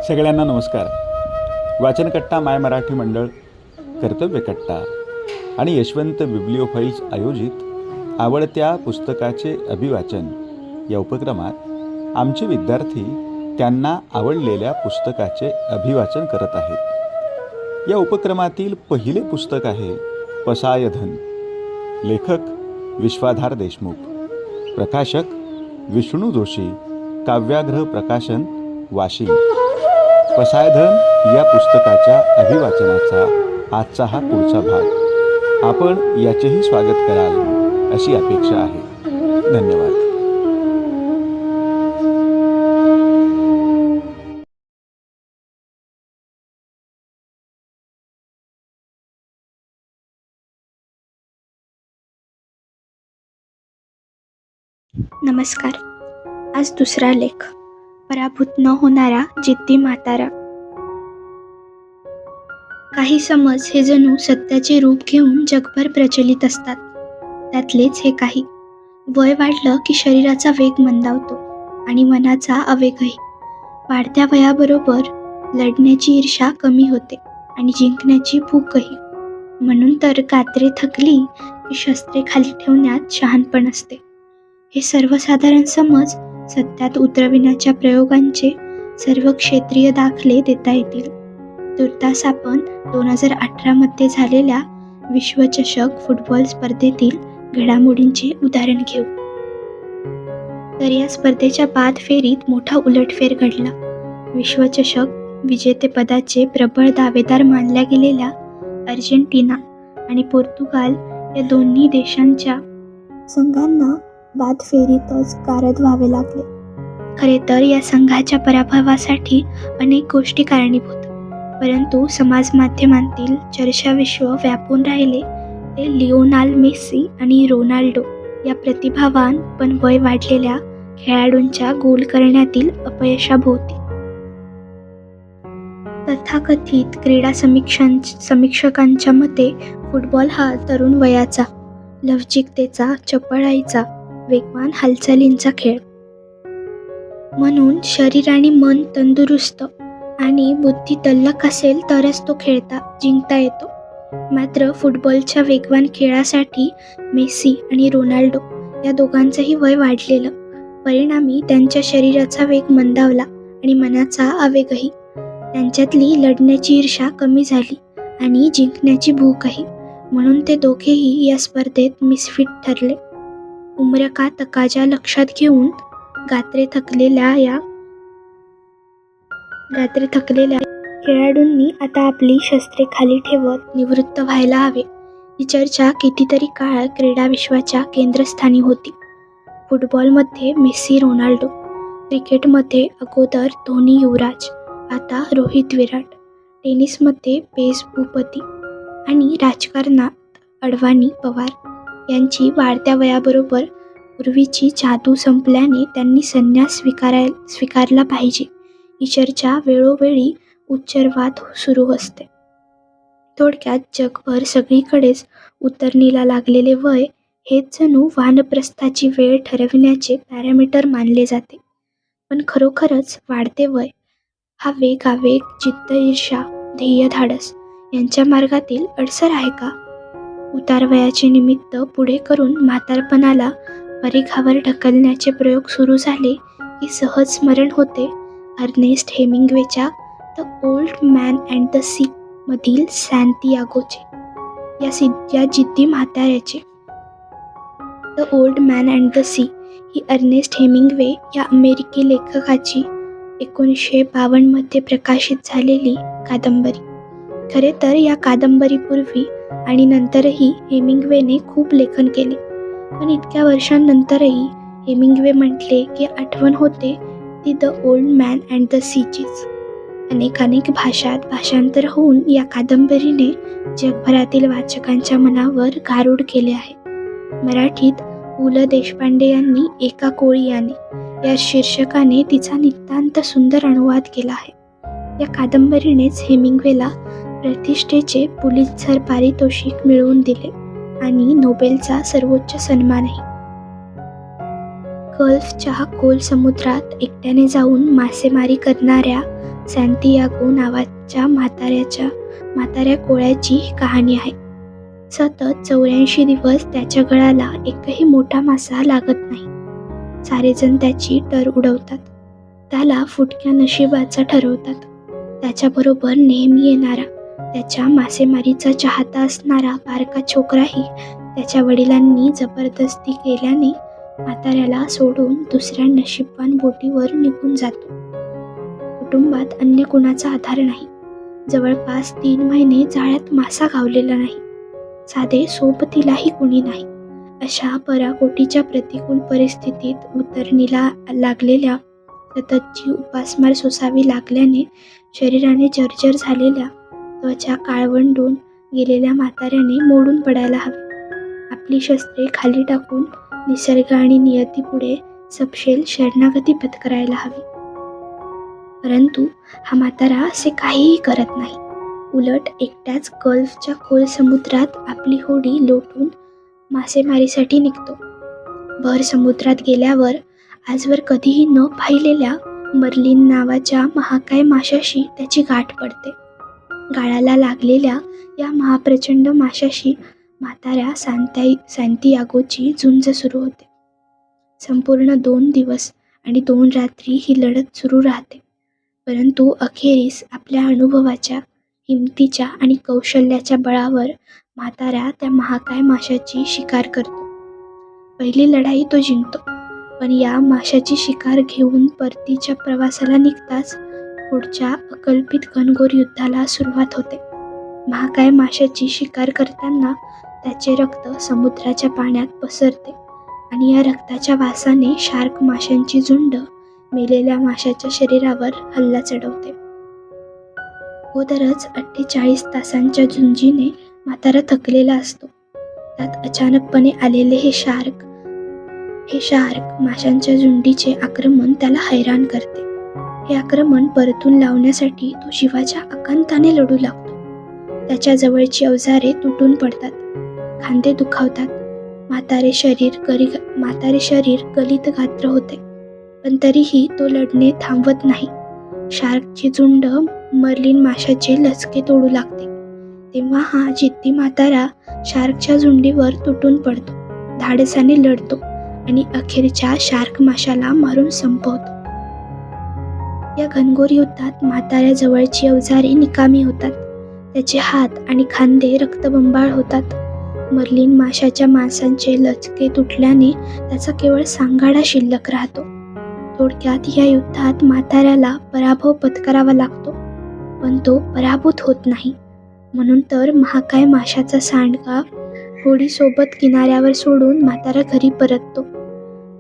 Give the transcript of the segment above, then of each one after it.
सगळ्यांना नमस्कार. वाचनकट्टा माय मराठी मंडळ, कर्तव्यकट्टा आणि यशवंत बिब्लिओफाईल्स आयोजित आवडत्या पुस्तकाचे अभिवाचन या उपक्रमात आमचे विद्यार्थी त्यांना आवडलेल्या पुस्तकाचे अभिवाचन करत आहेत. या उपक्रमातील पहिले पुस्तक आहे पसायधन. लेखक विश्वाधार देशमुख, प्रकाशक विष्णू जोशी, काव्याग्रह प्रकाशन, वाशिम. पसायधन या पुस्तकाच्या अभिवाचनाचा आजचा हा पुढचा भाग. आपण याचेही स्वागत कराल अशी अपेक्षा आहे. धन्यवाद. नमस्कार. आज दुसरा लेख, पराभूत न होणारा जिद्दी म्हातारा. काही समज हे जणू सत्याचे रूप घेऊन जगभर प्रचलित असतात. त्यातलेच हे काही. वय वाढलं की शरीराचा वेग मंदावतो आणि मनाचा आवेगही. वाढत्या वयाबरोबर लढण्याची ईर्ष्या कमी होते आणि जिंकण्याची भूकही. म्हणून तर कात्रे थकली की शस्त्रे खाली ठेवण्यात शहाणपण असते. हे सर्वसाधारण समज सत्यात उतरविण्याच्या प्रयोगांचे सर्व क्षेत्रीय दाखले देता येतील. तुर्तास आपण 2018 मध्ये झालेल्या विश्वचषक फुटबॉल स्पर्धेतील घडामोडींचे उदाहरण घेऊ. तर या स्पर्धेच्या बाद फेरीत मोठा उलटफेर घडला. विश्वचषक विजेतेपदाचे प्रबळ दावेदार मानल्या गेलेल्या अर्जेंटिना आणि पोर्तुगाल या दोन्ही देशांच्या संघांना बाद फेरीतच गारद व्हावे लागले. खरे तर या संघाच्या पराभवासाठी अनेक गोष्टी कारणीभूत, परंतु समाज माध्यमांतील चर्चाविश्व व्यापून राहिले ते लिओनेल मेसी आणि रोनाल्डो या प्रतिभावान पण वय वाढलेल्या खेळाडूंच्या गोल करण्यातील अपयशाभोवती. तथाकथित क्रीडा समीक्षकांच्या मते फुटबॉल हा तरुण वयाचा, लवचिकतेचा, चपळाईचा, वेगवान हालचालींचा खेळ. म्हणून शरीर आणि मन तंदुरुस्त आणि बुद्धी तल्लख असेल तरच तो जिंकता येतो. मात्र फुटबॉलच्या वेगवान खेळासाठी मेसी आणि रोनाल्डो या दोघांचंही वय वाढलेलं. परिणामी त्यांच्या शरीराचा वेग मंदावला आणि मनाचा आवेगही. त्यांच्यातली लढण्याची ईर्ष्या कमी झाली आणि जिंकण्याची भूकही. म्हणून ते दोघेही या स्पर्धेत मिसफिट ठरले. उम्र का तकाजा लक्षात घेऊन गात्रे थकलेल्या खेळाडूंनी आता आपली शस्त्रे खाली ठेवत निवृत्त व्हायला हवे. ही चर्चा कितीतरी काळ क्रीडा विश्वाच्या केंद्रस्थानी होती. फुटबॉलमध्ये मेसी रोनाल्डो, क्रिकेटमध्ये अगोदर धोनी युवराज, आता रोहित विराट, टेनिसमध्ये पेस भूपती आणि राजकारणात अडवाणी पवार यांची वाढत्या वयाबरोबर पूर्वीची जादू संपल्याने त्यांनी संन्यास स्वीकारला पाहिजे ही चर्चा वेळोवेळी उच्चर्वात सुरू असते. थोडक्यात जगभर सगळीकडेच उतरणीला लागलेले वय हेच जणू वानप्रस्थाची वेळ ठरविण्याचे पॅरामीटर मानले जाते. पण खरोखरच वाढते वय हा वेगावेग, जिद्द, ईर्ष्या, ध्येय, धाडस यांच्या मार्गातील अडसर आहे का? उतारवयाचे निमित्त पुढे करून म्हातारपणाला परिघावर ढकलण्याचे प्रयोग सुरू झाले की सहज स्मरण होते अर्नेस्ट हेमिंग्वेच्या The Old Man and the Sea मधील सॅन्तियागोचे या जिद्दी म्हाताऱ्याचे. The Old Man and the Sea ही अर्नेस्ट हेमिंग्वे या अमेरिकी लेखकाची 1952 मध्ये प्रकाशित झालेली कादंबरी. खरे तर या कादंबरीपूर्वी आणि नंतरही हेमिंग्वेने खूप लेखन केले. पण इतक्या वर्षांनंतरही हेमिंग्वे म्हटले की आठवण होते ती The Old Man and the सीचीच. अनेक भाषात भाषांतर होऊन या कादंबरीने जगभरातील वाचकांच्या मनावर गारूड केले आहे. मराठीत पु ल देशपांडे यांनी एका कोळीयाने या शीर्षकाने तिचा नितांत सुंदर अनुवाद केला आहे. या कादंबरीनेच हेमिंग्वेला प्रतिष्ठेचे पुलित्झर पारितोषिक मिळवून दिले आणि नोबेलचा सर्वोच्च सन्मानही. गल्फच्या खोल समुद्रात एकट्याने जाऊन मासेमारी करणाऱ्या सॅन्टियागो नावाच्या म्हाताऱ्या कोळ्याची ही कहाणी आहे. सतत 84 दिवस त्याच्या गळाला एकही मोठा मासा लागत नाही. सारेजण त्याची टर उडवतात. त्याला फुटक्या नशिबाचा ठरवतात. त्याच्याबरोबर नेहमी येणारा, त्याच्या मासेमारीचा चाहता असणारा बारका छोकराही त्याच्या वडिलांनी जबरदस्ती केल्याने म्हाताऱ्याला सोडून दुसऱ्या नशीबवान बोटीवर निघून जातो. कुटुंबात अन्य कुणाचा आधार नाही. जवळपास 3 महिने जाळ्यात मासा गावलेला नाही. साधे सोबतीलाही कुणी नाही. अशा पराकोटीच्या प्रतिकूल परिस्थितीत उतरणीला लागलेल्या, सततची उपासमार सोसावी लागल्याने शरीराने जर्जर झालेल्या, त्वचा काळवंडून गेलेल्या म्हाताऱ्याने मोडून पडायला हवे. आपली शस्त्रे खाली टाकून निसर्ग आणि नियतीपुढे सपशेल शरणागती पत्करायला हवी. परंतु हा म्हातारा असे काहीही करत नाही. उलट एकट्याच गल्फच्या खोल समुद्रात आपली होडी लोटून मासेमारीसाठी निघतो. भर समुद्रात गेल्यावर आजवर कधीही न पाहिलेल्या मर्लिन नावाच्या महाकाय माशाशी त्याची गाठ पडते. गाळाला लागलेल्या या महाप्रचंड माशाशी म्हाताऱ्या सॅन्टियागोची झुंज सुरू होते. संपूर्ण 2 दिवस आणि 2 रात्री ही लढत सुरू राहते. परंतु अखेरीस आपल्या अनुभवाच्या, हिमतीच्या आणि कौशल्याच्या बळावर म्हातारा त्या महाकाय माशाची शिकार करतो. पहिली लढाई तो जिंकतो. पण या माशाची शिकार घेऊन परतीच्या प्रवासाला निघताच पुढच्या अकल्पित घनघोर युद्धाला सुरुवात होते. महाकाय माशाची शिकार करताना त्याचे रक्त समुद्राच्या पाण्यात पसरते आणि या रक्ताच्या वासाने शार्क माशांची झुंड मेलेल्या माशाच्या शरीरावर हल्ला चढवते. अगोदरच 48 तासांच्या झुंजीने म्हातारा थकलेला असतो. त्यात अचानकपणे आलेले हे शार्क माशांच्या झुंडीचे आक्रमण त्याला हैराण करते. हे आक्रमण परतून लावण्यासाठी तो जीवाच्या आकांताने लढू लागतो. त्याच्या जवळची अवजारे तुटून पडतात. खांदे दुखावतात. म्हातारे शरीर गलित गात्र होते. पण तरीही तो लढणे थांबवत नाही. शार्कची झुंड मर्लिन माशाचे लचके तोडू लागते. तेव्हा हा जिद्दी म्हातारा शार्कच्या झुंडीवर तुटून पडतो, धाडसाने लढतो आणि अखेरच्या शार्क माशाला मारून संपवतो. या घनघोर युद्धात म्हाताऱ्या जवळची अवजारे निकामी होतात. त्याचे हात आणि खांदे रक्तबंबाळ होतात. मर्लिन माशाच्या मांसाचे लचके तुटल्याने त्याचा केवळ सांगाडा शिल्लक राहतो. थोडक्यात या युद्धात म्हाताऱ्याला पराभव पत्करावा लागतो, पण तो पराभूत होत नाही. म्हणून तर महाकाय माशाचा सांडगा होडीसोबत किनाऱ्यावर सोडून म्हातारा घरी परततो.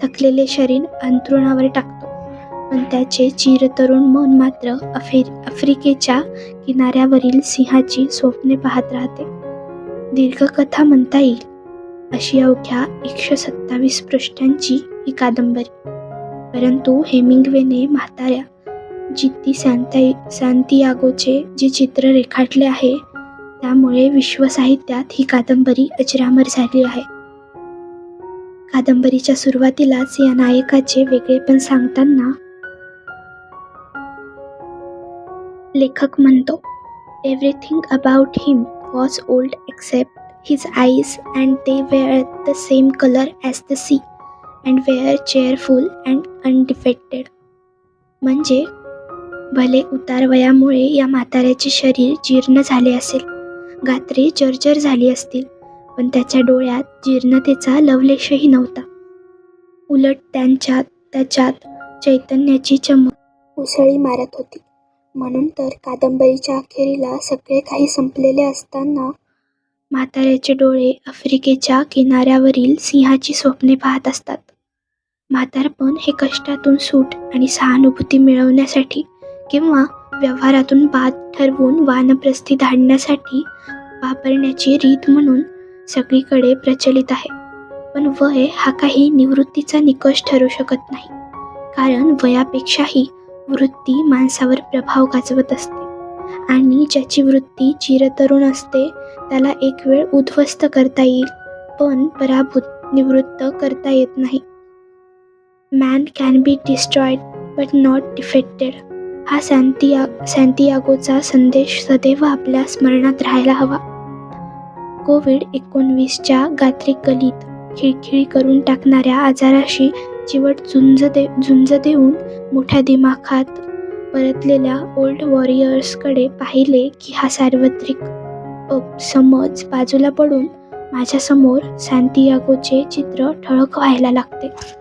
थकलेले शरीर अंथरुणावर टाकतो, पण त्याचे चिरतरुण मन मात्र आफ्रिकेच्या किनाऱ्यावरील सिंहाची स्वप्ने पाहत राहते. दीर्घ कथा म्हणता येईल अशी अवघ्या 127 पृष्ठांची ही कादंबरी. परंतु हेमिंग्वेने म्हाताऱ्या जिद्दी सॅन्टियागोचे जे चित्र रेखाटले आहे, त्यामुळे विश्वसाहित्यात ही कादंबरी अजरामर झाली आहे. कादंबरीच्या सुरुवातीलाच या नायकाचे वेगळेपण सांगताना लेखक म्हणतो, everything about him was old except his eyes and they were the same colour as the sea and were cheerful and undefeated. म्हणजे भले उतार वयामुळे या म्हाताऱ्याचे शरीर जीर्ण झाले असेल, गात्रे जर्जर झाली असतील, पण त्याच्या डोळ्यात जीर्णतेचा लवलेशही नव्हता. उलट त्याच्यात चैतन्याची चमक उसळी मारत होती. म्हणून तर कादंबरीच्या अखेरीला सगळे काही संपलेले असताना म्हाताऱ्याचे डोळे आफ्रिकेच्या किनाऱ्यावरील सिंहाची स्वप्ने पाहत असतात. म्हातारपण हे कष्टातून सूट आणि सहानुभूती मिळवण्यासाठी किंवा व्यवहारातून बाद ठरवून वानप्रस्थी धाडण्यासाठी वापरण्याची रीत म्हणून सगळीकडे प्रचलित आहे. पण वय हा काही निवृत्तीचा निकष ठरू शकत नाही, कारण वयापेक्षाही वृत्ती माणसावर प्रभाव गाजवत असते आणि ज्याची वृत्ती चिरतरुण असते त्याला एक वेळ उद्ध्वस्त करता येईल, पण पराभूत निवृत्त करता येत नाही. Man can be destroyed but not defected हा सॅन्टियागोचा संदेश सदैव आपल्या स्मरणात राहायला हवा. कोविड-19च्या गात्री गलीत खिळखिळी करून टाकणाऱ्या आजाराशी चिवट झुंज देऊन मोठ्या दिमाखात परतलेल्या ओल्ड वॉरियर्सकडे पाहिले की हा सार्वत्रिक समज बाजूला पडून माझ्यासमोर सॅन्टियागोचे चित्र ठळक व्हायला लागते.